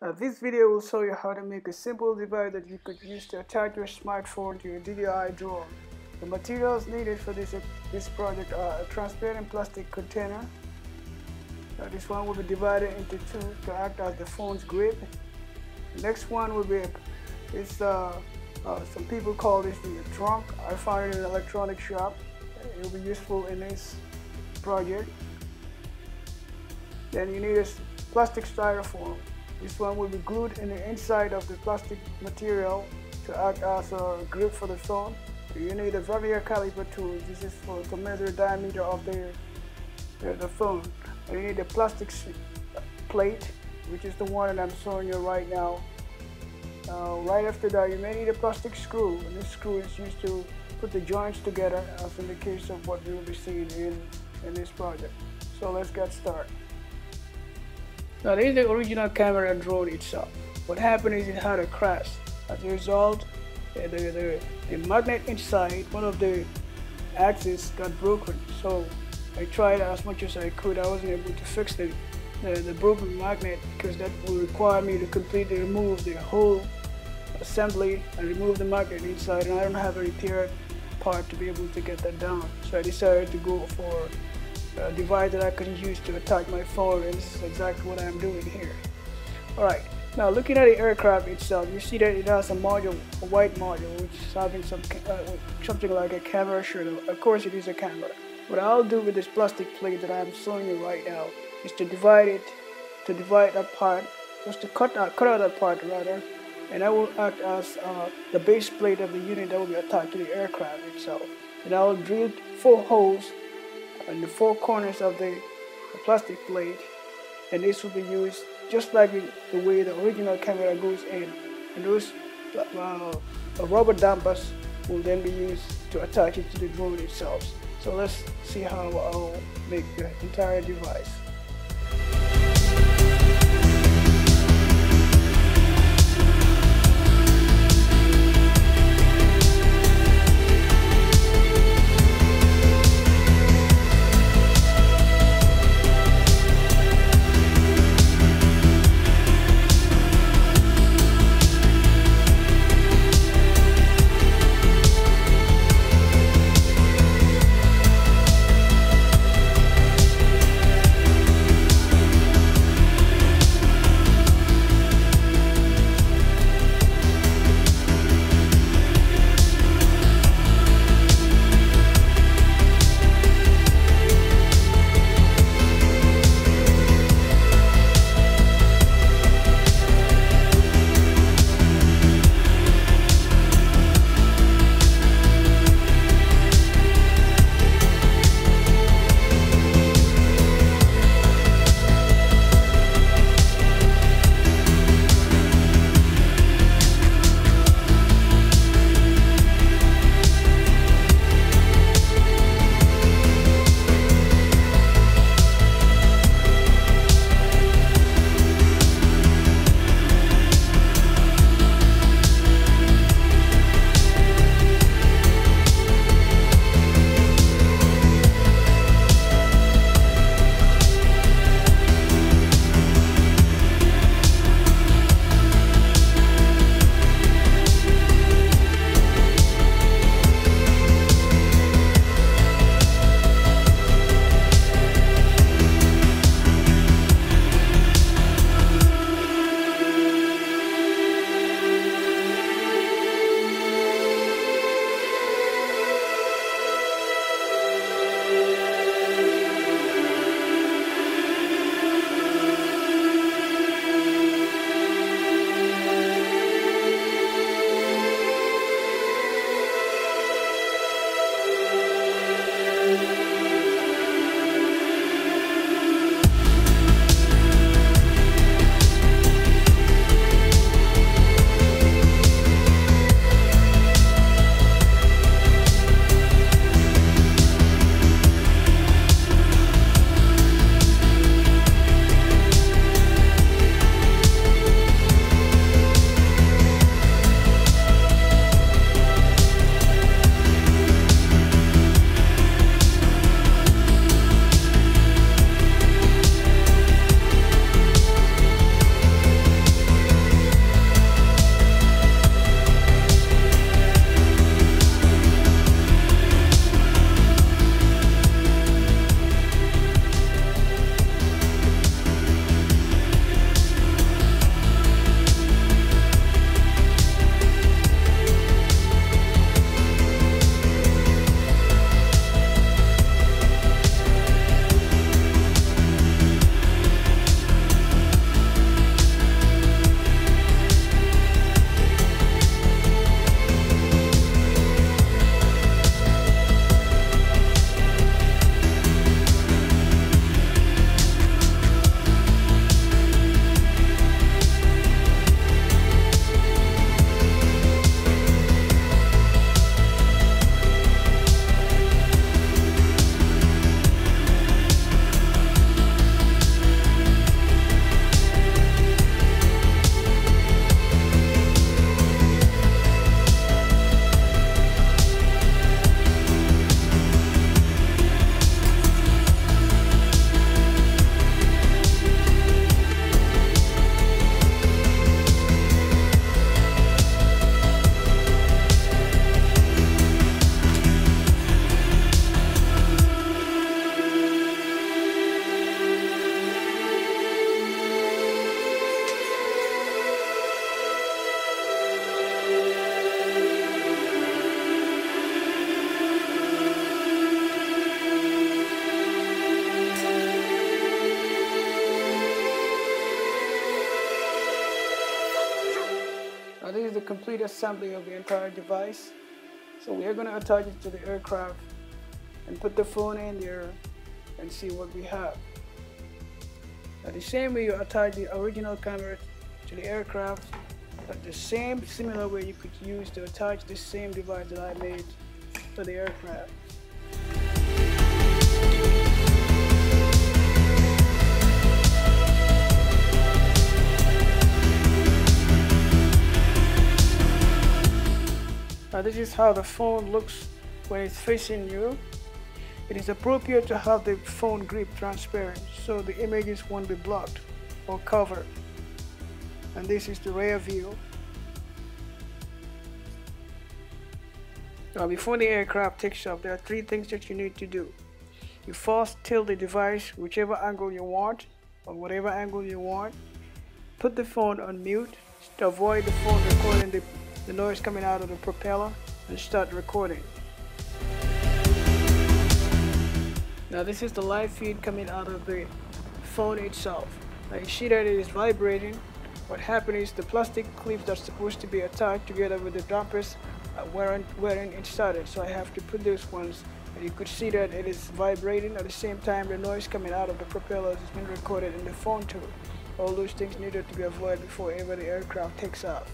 This video will show you how to make a simple device that you could use to attach your smartphone to your DJI drone. The materials needed for this project are a transparent plastic container. This one will be divided into two to act as the phone's grip. The next one will be some people call this the trunk. I found it in an electronic shop. It will be useful in this project. Then you need a plastic styrofoam. This one will be glued in the inside of the plastic material to act as a grip for the phone. You need a vernier caliper tool. This is to measure the diameter of the phone. And you need a plastic plate, which is the one that I'm showing you right now. Right after that, you may need a plastic screw, and this screw is used to put the joints together, as in the case of what we will be seeing in this project. So let's get started. Now this is the original camera drone itself. What happened is it had a crash. As a result, the magnet inside one of the axes got broken. So I tried as much as I could. I wasn't able to fix the broken magnet because that would require me to completely remove the whole assembly and remove the magnet inside, and I don't have a repaired part to be able to get that down. So I decided to go for a device that I can use to attach my phone, and this is exactly what I'm doing here. Alright, now looking at the aircraft itself, you see that it has a module, a white module, which is having something like a camera shield. Of course it is a camera. What I'll do with this plastic plate that I'm showing you right now is to divide that part, just to cut out that part rather, and that will act as the base plate of the unit that will be attached to the aircraft itself. And I will drill 4 holes in the 4 corners of the plastic plate, and this will be used just like the way the original camera goes in, and those rubber dampers will then be used to attach it to the drone itself. So let's see how I'll make the entire device. is the complete assembly of the entire device. So we are going to attach it to the aircraft and put the phone in there and see what we have. Now the same way you attach the original camera to the aircraft, but the same similar way you could use to attach the same device that I made to the aircraft. Now this is how the phone looks when it's facing you. It is appropriate to have the phone grip transparent so the images won't be blocked or covered. And this is the rear view. Now before the aircraft takes off, there are three things that you need to do. You first tilt the device whichever angle you want or whatever angle you want. Put the phone on mute to avoid the phone recording the noise coming out of the propeller, and start recording. Now this is the live feed coming out of the phone itself. Now you see that it is vibrating. What happened is the plastic clips that's supposed to be attached together with the dampers weren't inserted, so I have to put those ones, and you could see that it is vibrating. At the same time, the noise coming out of the propellers is being recorded in the phone too. All those things needed to be avoided before ever the aircraft takes off.